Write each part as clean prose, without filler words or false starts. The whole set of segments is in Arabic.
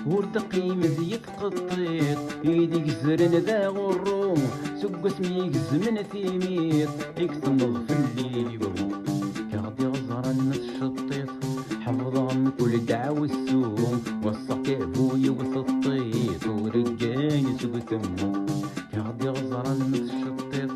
وردقي مزيت قطيط يديك زرن ذا غروم سق اسمي من ثيميت يكتمض في الليل يوم كغدي غزرا الشطيط حفظها من كل دعوة السوم وصق ابويا وسطيط ورجاني سوق تمو كغدي غزرا الشطيط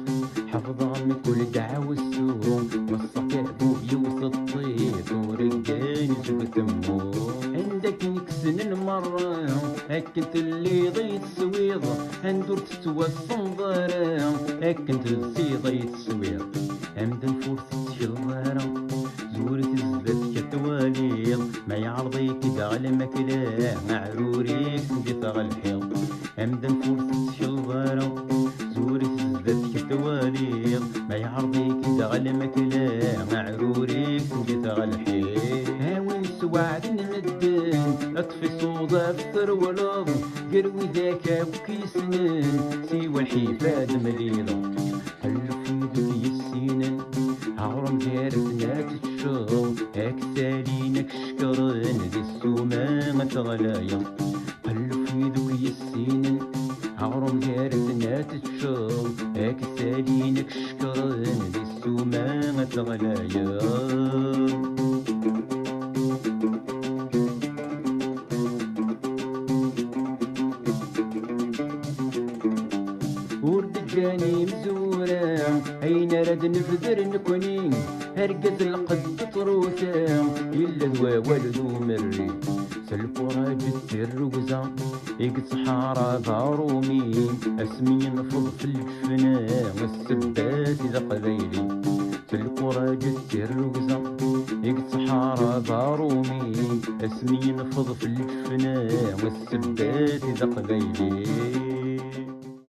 حفظها من كل دعوة السوم وصق ابويا وسطيط ورجاني سوق تمو عندك نكسن المرة هكنت اللي ضيت سويض هندور تتوى الصنظرة هكنت السيضة يتسويض عمدا فرصة شلظرة زورت الزبات كتواليض ما يعرضيك دغل مكلا معروريك نجيت غالحيض عمدا فرصة شلظرة زورت الزبات كتواليض ما يعرضيك دغل مكلا معروريك نجيت غالحيض هاوي سوعد نمدن اطفي صودا بثرولض قروي ذاك وكيسنن سوى الحفاد مليضة حلف يدك يسينن عرم جارتنا تتشغل هاك سالينك شكرن دي السومة تغلايا حلف يدك يسينن عرم جارتنا تتشغل هاك سالينك شكرن دي السومة تغلايا ورد جاني مزورة أين رد نفذر نكوني هرقز القد طروثة إلا ذوا والدو مري سلكورا جت الرقزة يقد صحارى ضارومي اسمي نفض في الجفنة والسبات ذا قبيلي سلكورا جت الرقزة يقد صحارى ضارومي اسمي نفض في الجفنة والسبات ذا قبيلي